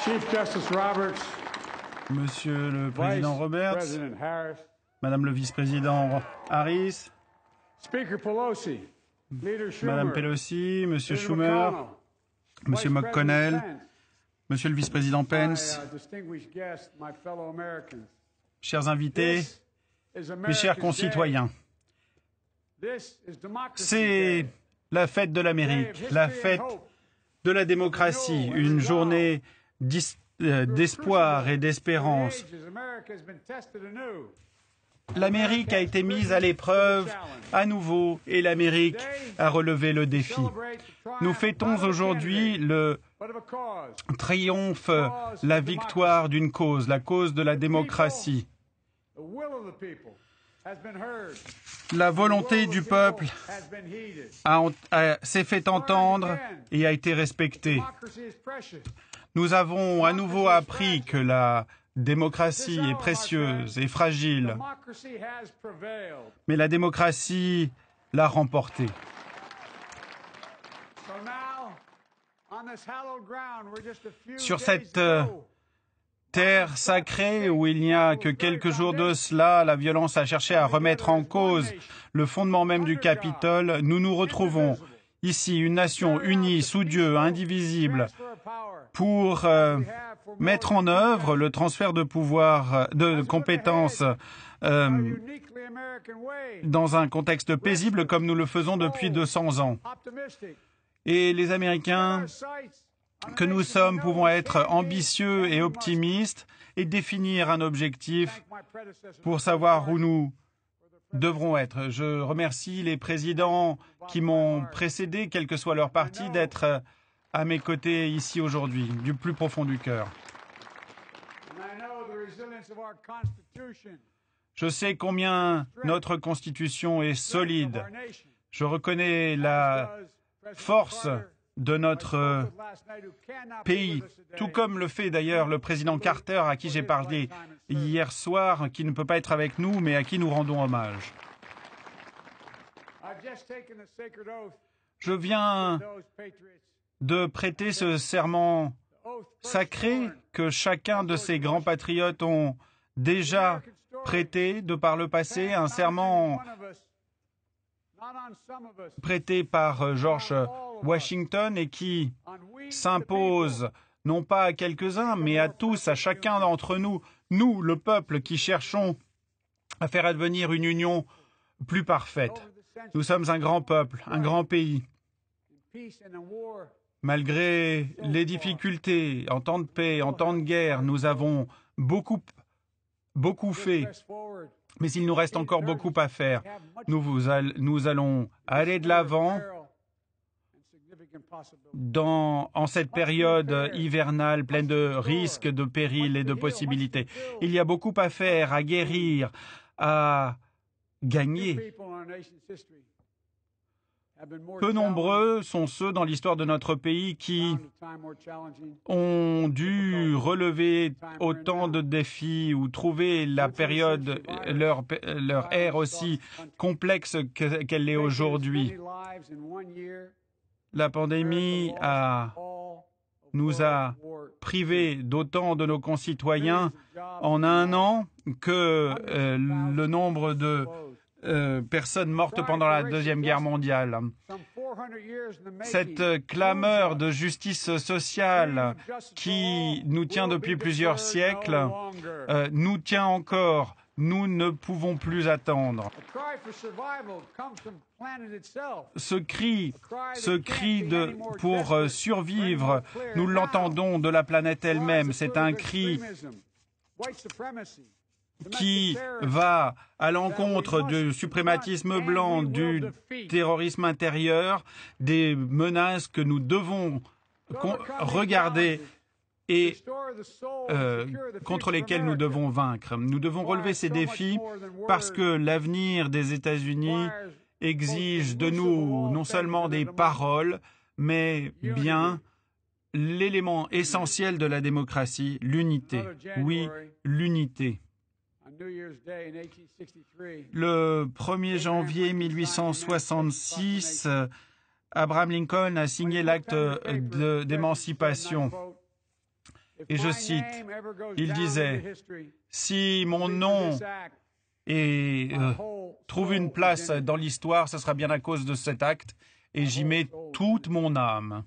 Chief Justice Roberts, Monsieur le Vice Président Roberts, President Harris, Madame le Vice-président Harris, Speaker Pelosi, Leader Schumer, Madame Pelosi, Monsieur Leader Schumer, McConnell, Monsieur Vice McConnell, President Pence, Monsieur le Vice-président Pence, my, distinguished guests, my fellow Americans. chers invités, This is mes chers America's concitoyens, Day. This is Democracy c'est Day. la fête de l'Amérique, la fête de la démocratie, une journée d'espoir et d'espérance. L'Amérique a été mise à l'épreuve à nouveau et l'Amérique a relevé le défi. Nous fêtons aujourd'hui le triomphe, la victoire d'une cause, la cause de la démocratie. La volonté du peuple s'est fait entendre et a été respectée. Nous avons à nouveau appris que la démocratie est précieuse et fragile, mais la démocratie l'a remportée. Sur cette terre sacrée où il n'y a que quelques jours de cela, la violence a cherché à remettre en cause le fondement même du Capitole, nous nous retrouvons ici, une nation unie sous Dieu, indivisible, pour mettre en œuvre le transfert de pouvoir, de compétences dans un contexte paisible comme nous le faisons depuis 200 ans. Et les Américains que nous sommes pouvons être ambitieux et optimistes et définir un objectif pour savoir où nous devront être. Je remercie les présidents qui m'ont précédé, quel que soit leur parti, d'être à mes côtés ici aujourd'hui, du plus profond du cœur. Je sais combien notre Constitution est solide. Je reconnais la force de notre pays, tout comme le fait d'ailleurs le président Carter, à qui j'ai parlé hier soir, qui ne peut pas être avec nous, mais à qui nous rendons hommage. Je viens de prêter ce serment sacré que chacun de ces grands patriotes ont déjà prêté de par le passé, un serment prêté par George Washington et qui s'impose non pas à quelques-uns, mais à tous, à chacun d'entre nous, nous, le peuple, qui cherchons à faire advenir une union plus parfaite. Nous sommes un grand peuple, un grand pays. Malgré les difficultés, en temps de paix, en temps de guerre, nous avons beaucoup fait. Mais il nous reste encore beaucoup à faire. Nous allons aller de l'avant en cette période hivernale pleine de risques, de périls et de possibilités. Il y a beaucoup à faire, à guérir, à gagner. Peu nombreux sont ceux dans l'histoire de notre pays qui ont dû relever autant de défis ou trouver la période, leur ère aussi complexe qu'elle l'est aujourd'hui. La pandémie nous a privés d'autant de nos concitoyens en un an que le nombre de personnes mortes pendant la Deuxième Guerre mondiale. Cette clameur de justice sociale qui nous tient depuis plusieurs siècles nous tient encore. Nous ne pouvons plus attendre. Ce cri pour survivre, nous l'entendons de la planète elle-même. C'est un cri qui va à l'encontre du suprématisme blanc, du terrorisme intérieur, des menaces que nous devons regarder et contre lesquels nous devons vaincre. Nous devons relever ces défis parce que l'avenir des États-Unis exige de nous non seulement des paroles, mais bien l'élément essentiel de la démocratie, l'unité. Oui, l'unité. Le 1er janvier 1866, Abraham Lincoln a signé l'acte d'émancipation. Et je cite, il disait, « Si mon nom trouve une place dans l'histoire, ce sera bien à cause de cet acte, et j'y mets toute mon âme. »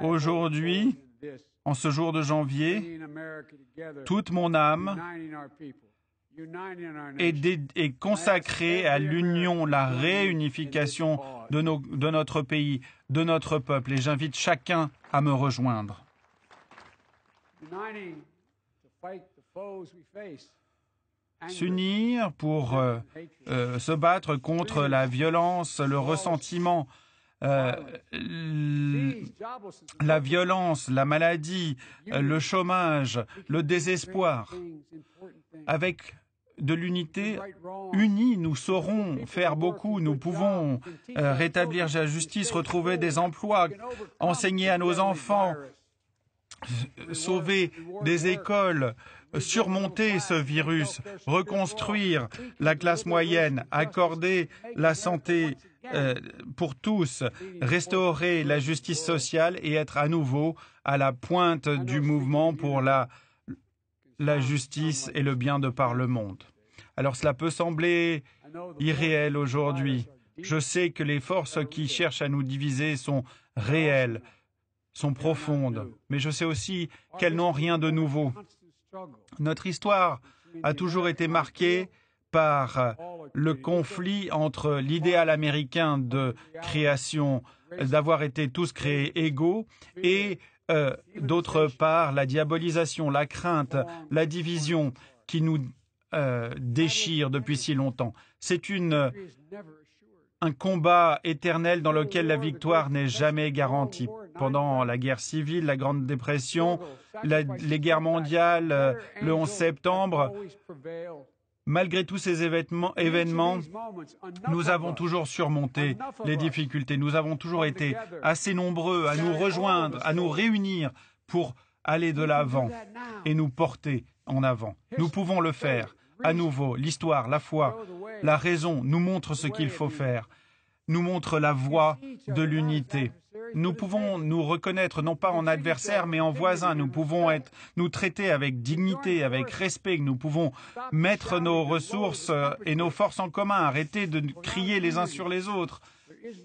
Aujourd'hui, en ce jour de janvier, toute mon âme est consacrée à l'union, la réunification de notre pays, de notre peuple. Et j'invite chacun à me rejoindre. S'unir pour se battre contre la violence, le ressentiment, la violence, la maladie, le chômage, le désespoir. Avec de l'unité, unis, nous saurons faire beaucoup. Nous pouvons rétablir la justice, retrouver des emplois, enseigner à nos enfants, sauver des écoles, surmonter ce virus, reconstruire la classe moyenne, accorder la santé pour tous, restaurer la justice sociale et être à nouveau à la pointe du mouvement pour la justice et le bien de par le monde. Alors cela peut sembler irréel aujourd'hui. Je sais que les forces qui cherchent à nous diviser sont réelles, sont profondes, mais je sais aussi qu'elles n'ont rien de nouveau. Notre histoire a toujours été marquée par le conflit entre l'idéal américain de création, d'avoir été tous créés égaux, et d'autre part, la diabolisation, la crainte, la division qui nous déchire depuis si longtemps. C'est un combat éternel dans lequel la victoire n'est jamais garantie. Pendant la guerre civile, la Grande Dépression, les guerres mondiales, le 11 septembre, malgré tous ces événements, nous avons toujours surmonté les difficultés. Nous avons toujours été assez nombreux à nous rejoindre, à nous réunir pour aller de l'avant et nous porter en avant. Nous pouvons le faire. À nouveau, l'histoire, la foi, la raison nous montrent ce qu'il faut faire, nous montrent la voie de l'unité. Nous pouvons nous reconnaître non pas en adversaires, mais en voisins. Nous pouvons nous traiter avec dignité, avec respect. Nous pouvons mettre nos ressources et nos forces en commun, arrêter de crier les uns sur les autres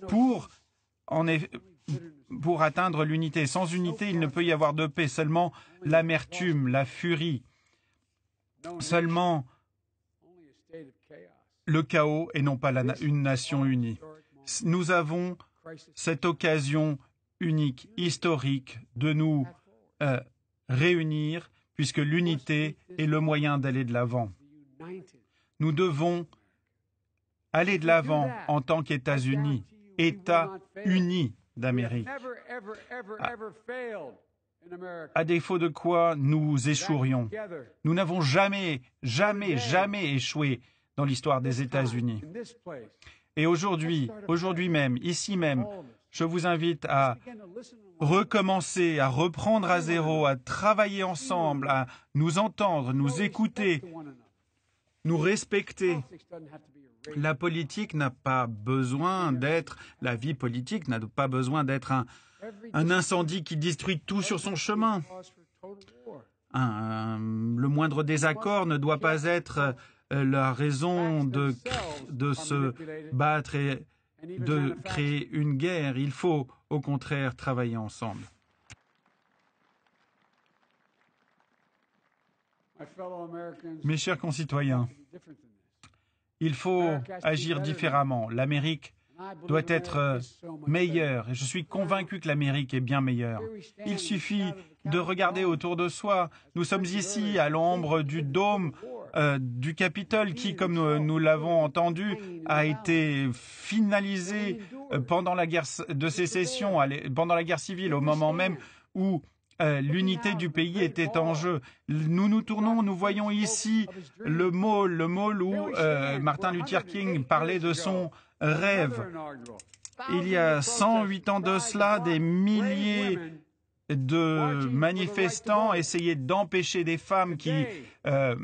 pour atteindre l'unité. Sans unité, il ne peut y avoir de paix, seulement l'amertume, la furie, seulement le chaos et non pas une nation unie. Nous avons cette occasion unique, historique, de nous réunir, puisque l'unité est le moyen d'aller de l'avant. Nous devons aller de l'avant en tant qu'États-Unis, États unis d'Amérique. À défaut de quoi nous échouerions. Nous n'avons jamais échoué dans l'histoire des États-Unis. Et aujourd'hui même, ici même, je vous invite à recommencer, à reprendre à zéro, à travailler ensemble, à nous entendre, nous écouter, nous respecter. La politique n'a pas besoin d'être, la vie politique n'a pas besoin d'être un incendie qui détruit tout sur son chemin. Le moindre désaccord ne doit pas être la raison de se battre et de créer une guerre. Il faut, au contraire, travailler ensemble. Mes chers concitoyens, il faut agir différemment. L'Amérique doit être meilleure. Et je suis convaincu que l'Amérique est bien meilleure. Il suffit de regarder autour de soi. Nous sommes ici à l'ombre du dôme du Capitole qui, comme nous l'avons entendu, a été finalisé pendant la guerre de sécession, pendant la guerre civile, au moment même où l'unité du pays était en jeu. Nous nous tournons, nous voyons ici le mall où Martin Luther King parlait de son rêve. Il y a 108 ans de cela, des milliers de manifestants essayaient d'empêcher des femmes qui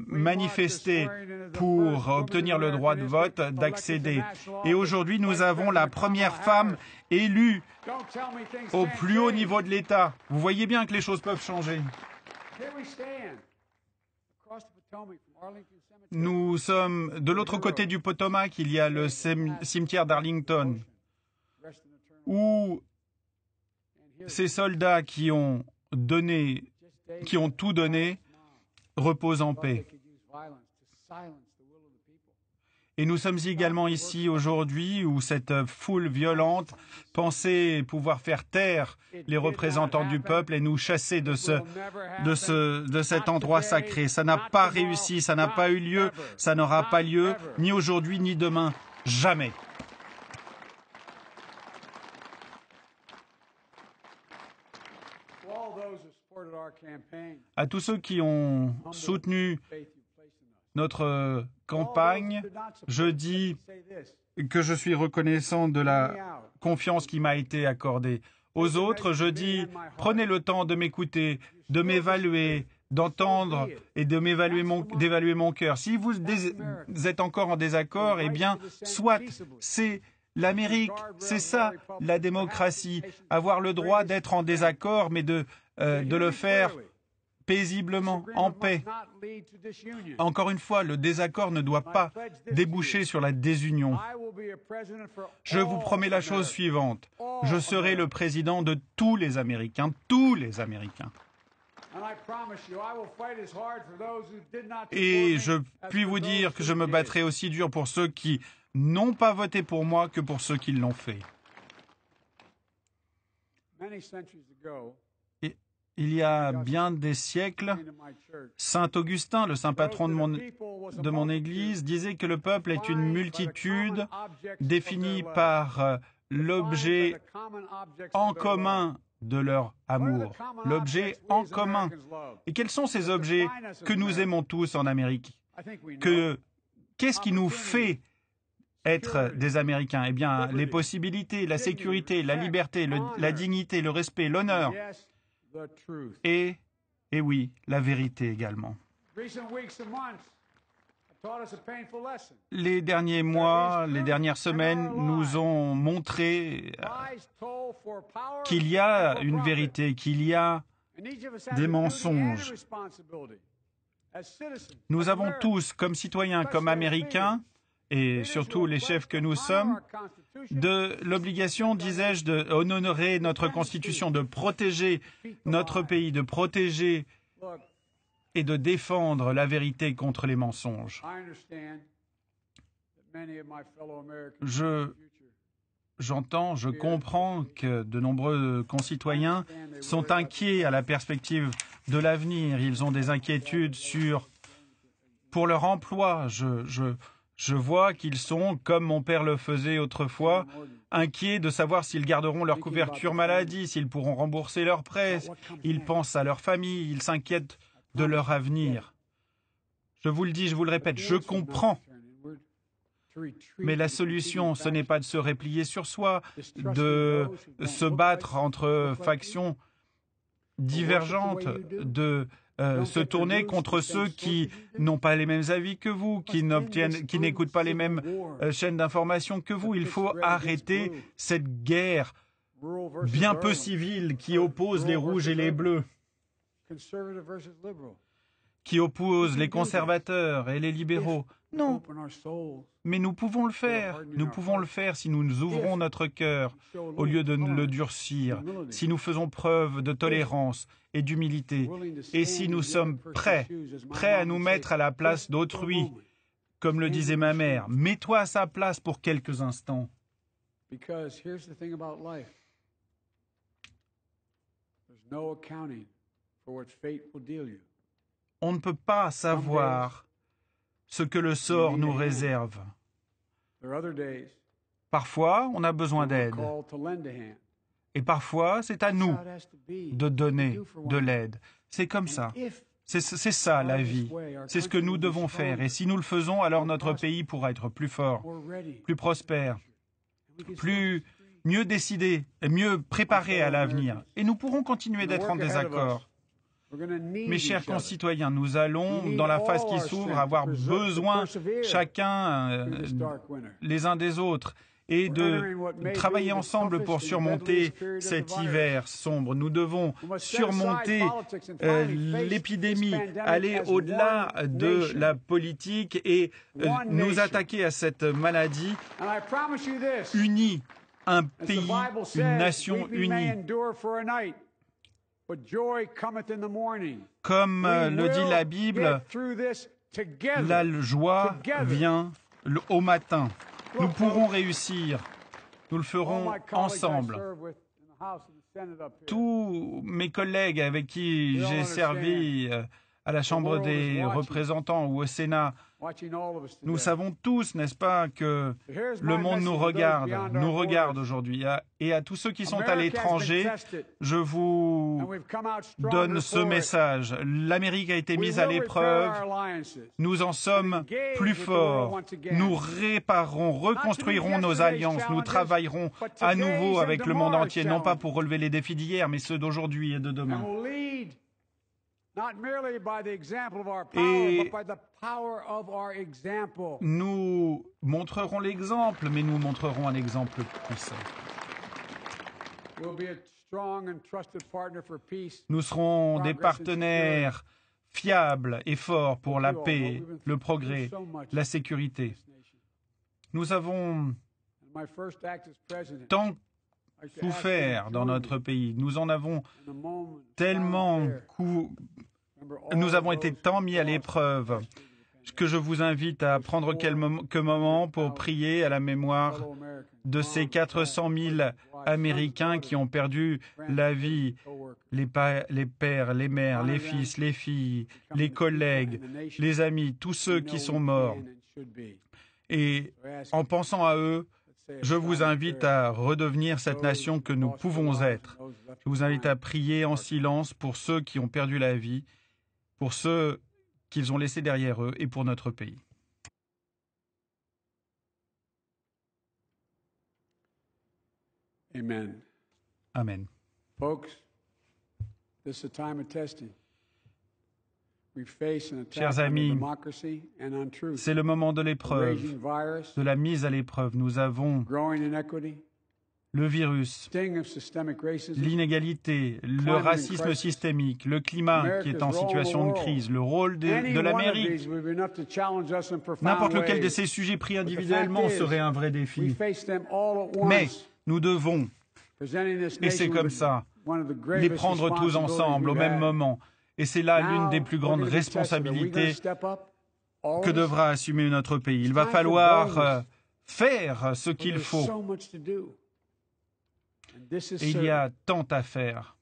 manifestaient pour obtenir le droit de vote d'accéder. Et aujourd'hui, nous avons la première femme élue au plus haut niveau de l'État. Vous voyez bien que les choses peuvent changer. Nous sommes de l'autre côté du Potomac, il y a le cimetière d'Arlington, où ces soldats qui ont tout donné, reposent en paix. Et nous sommes également ici aujourd'hui où cette foule violente pensait pouvoir faire taire les représentants du peuple et nous chasser de cet endroit sacré. Ça n'a pas réussi, ça n'a pas eu lieu, ça n'aura pas lieu, ni aujourd'hui ni demain, jamais. À tous ceux qui ont soutenu notre campagne, je dis que je suis reconnaissant de la confiance qui m'a été accordée. Aux autres, je dis, prenez le temps de m'écouter, de m'évaluer, d'entendre et d'évaluer mon cœur. Si vous êtes encore en désaccord, eh bien, soit, c'est l'Amérique, c'est ça, la démocratie, avoir le droit d'être en désaccord, mais de le faire paisiblement, en paix. Encore une fois, le désaccord ne doit pas déboucher sur la désunion. Je vous promets la chose suivante. Je serai le président de tous les Américains, tous les Américains. Et je puis vous dire que je me battrai aussi dur pour ceux qui n'ont pas voté pour moi que pour ceux qui l'ont fait. Il y a bien des siècles, Saint Augustin, le saint patron de mon Église, disait que le peuple est une multitude définie par l'objet en commun de leur amour. L'objet en commun. Et quels sont ces objets que nous aimons tous en Amérique? Qu'est-ce qui nous fait être des Américains? Eh bien, les possibilités, la sécurité, la liberté, la dignité, le respect, l'honneur. Et oui, la vérité également. Les derniers mois, les dernières semaines nous ont montré qu'il y a une vérité, qu'il y a des mensonges. Nous avons tous, comme citoyens, comme Américains, et surtout les chefs que nous sommes, de l'obligation, disais-je, d'honorer notre Constitution, de protéger notre pays, de protéger et de défendre la vérité contre les mensonges. J'entends, je comprends que de nombreux concitoyens sont inquiets à la perspective de l'avenir. Ils ont des inquiétudes pour leur emploi. Je vois qu'ils sont, comme mon père le faisait autrefois, inquiets de savoir s'ils garderont leur couverture maladie, s'ils pourront rembourser leurs prêts. Ils pensent à leur famille, ils s'inquiètent de leur avenir. Je vous le dis, je vous le répète, je comprends. Mais la solution, ce n'est pas de se replier sur soi, de se battre entre factions divergentes, de se tourner contre ceux qui n'ont pas les mêmes avis que vous, qui n'écoutent pas les mêmes chaînes d'information que vous. Il faut arrêter cette guerre bien peu civile qui oppose les rouges et les bleus, qui oppose les conservateurs et les libéraux. Non, mais nous pouvons le faire. Nous pouvons le faire si nous nous ouvrons notre cœur au lieu de le durcir, si nous faisons preuve de tolérance et d'humilité, et si nous sommes prêts à nous mettre à la place d'autrui, comme le disait ma mère. Mets-toi à sa place pour quelques instants. On ne peut pas savoir ce que le sort nous réserve. Parfois, on a besoin d'aide. Et parfois, c'est à nous de donner de l'aide. C'est comme ça. C'est ça, la vie. C'est ce que nous devons faire. Et si nous le faisons, alors notre pays pourra être plus fort, plus prospère, plus mieux décider, mieux préparer à l'avenir. Et nous pourrons continuer d'être en désaccord. Mes chers concitoyens, nous allons, dans la phase qui s'ouvre, avoir besoin chacun les uns des autres et de travailler ensemble pour surmonter cet hiver sombre. Nous devons surmonter l'épidémie, aller au-delà de la politique et nous attaquer à cette maladie unie, un pays, une nation unie. Comme le dit la Bible, la joie vient au matin. Nous pourrons réussir. Nous le ferons ensemble. Tous mes collègues avec qui j'ai servi à la Chambre des représentants ou au Sénat, nous savons tous, n'est-ce pas, que le monde nous regarde aujourd'hui. Et à tous ceux qui sont à l'étranger, je vous donne ce message. L'Amérique a été mise à l'épreuve. Nous en sommes plus forts. Nous réparerons, reconstruirons nos alliances. Nous travaillerons à nouveau avec le monde entier, non pas pour relever les défis d'hier, mais ceux d'aujourd'hui et de demain. Et nous montrerons l'exemple, mais nous montrerons un exemple puissant. Nous serons des partenaires fiables et forts pour la paix, le progrès, la sécurité. Nous avons tant souffert dans notre pays. Nous en avons tellement nous avons été tant mis à l'épreuve que je vous invite à prendre quelques moments pour prier à la mémoire de ces 400 000 Américains qui ont perdu la vie, les pères, les mères, les fils, les filles, les collègues, les amis, tous ceux qui sont morts. Et en pensant à eux, je vous invite à redevenir cette nation que nous pouvons être. Je vous invite à prier en silence pour ceux qui ont perdu la vie, pour ceux qu'ils ont laissés derrière eux et pour notre pays. Amen. Amen. Folks, this is a time of testing. We face an attack Chers on amis, democracy and on truth. c'est le moment de A l'épreuve, raging virus, de la mise à l'épreuve. Nous avons growing inequity, le virus, sting of systemic racism, l'inégalité, le racisme systémique, le climat qui est en situation de crise, le rôle de l'Amérique. N'importe lequel de ces sujets pris individuellement serait un vrai défi. Mais nous devons, et c'est comme ça, les prendre tous ensemble au même moment. Et c'est là l'une des plus grandes responsabilités que devra assumer notre pays. Il va falloir faire ce qu'il faut. Et il y a tant à faire.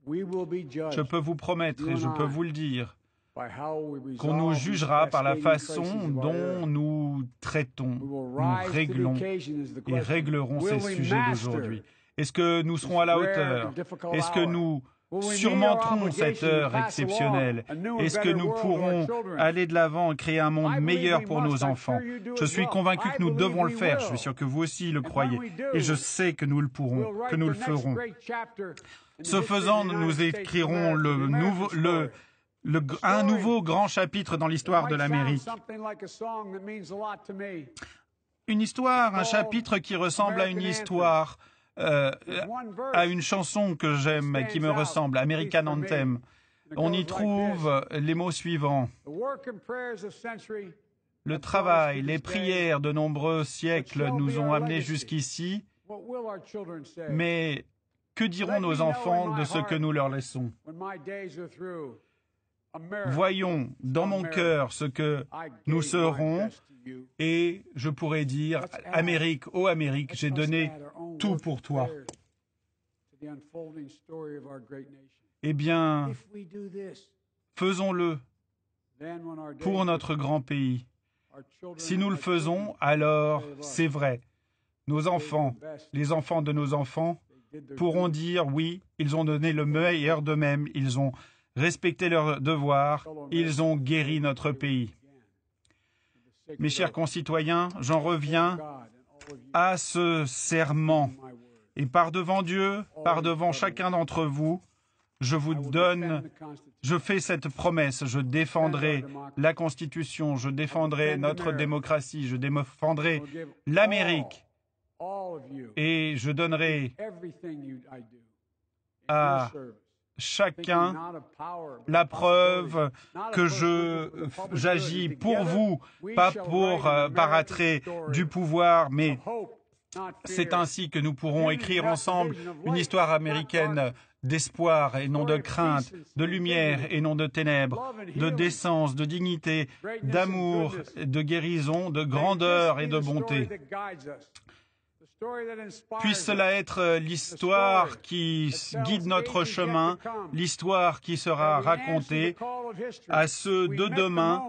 Je peux vous promettre et je peux vous le dire qu'on nous jugera par la façon dont nous traitons, nous réglons et réglerons ces sujets d'aujourd'hui. Est-ce que nous serons à la hauteur? Est-ce que nous surmonterons cette heure exceptionnelle? Est-ce que nous pourrons aller de l'avant et créer un monde meilleur pour nos enfants? Je suis convaincu que nous devons le faire. Je suis sûr que vous aussi le croyez. Et je sais que nous le pourrons, que nous le ferons. Ce faisant, nous écrirons un nouveau grand chapitre dans l'histoire de l'Amérique. Une histoire, un chapitre qui ressemble à une histoire, à une chanson que j'aime et qui me ressemble, American Anthem. On y trouve les mots suivants. Le travail, les prières de nombreux siècles nous ont amenés jusqu'ici, mais que diront nos enfants de ce que nous leur laissons? Voyons dans mon cœur ce que nous serons et je pourrais dire, Amérique, ô Amérique, j'ai donné tout pour toi. Eh bien, faisons-le pour notre grand pays. Si nous le faisons, alors c'est vrai. Nos enfants, les enfants de nos enfants, pourront dire oui, ils ont donné le meilleur d'eux-mêmes, ils ont respecté leurs devoirs, ils ont guéri notre pays. Mes chers concitoyens, j'en reviens à ce serment. Et par devant Dieu, par devant chacun d'entre vous, je fais cette promesse, je défendrai la Constitution, je défendrai notre démocratie, je défendrai l'Amérique et je donnerai à chacun la preuve que j'agis pour vous, pas par attrait du pouvoir, mais c'est ainsi que nous pourrons écrire ensemble une histoire américaine d'espoir et non de crainte, de lumière et non de ténèbres, de décence, de dignité, d'amour, de guérison, de grandeur et de bonté. Puisse cela être l'histoire qui guide notre chemin, l'histoire qui sera racontée à ceux de demain,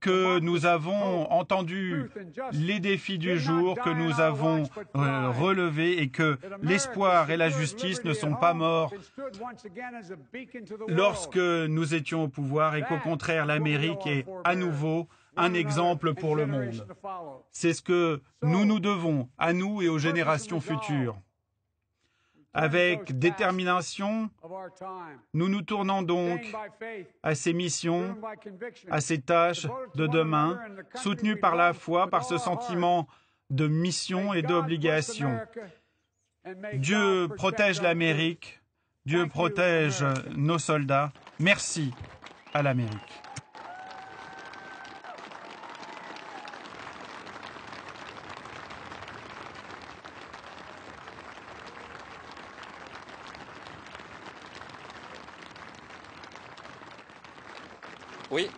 que nous avons entendu les défis du jour, que nous avons relevés et que l'espoir et la justice ne sont pas morts lorsque nous étions au pouvoir et qu'au contraire l'Amérique est à nouveau un exemple pour le monde. C'est ce que nous devons à nous et aux générations futures. Avec détermination, nous nous tournons donc à ces missions, à ces tâches de demain, soutenues par la foi, par ce sentiment de mission et d'obligation. Dieu protège l'Amérique, Dieu protège nos soldats. Merci à l'Amérique. Oui,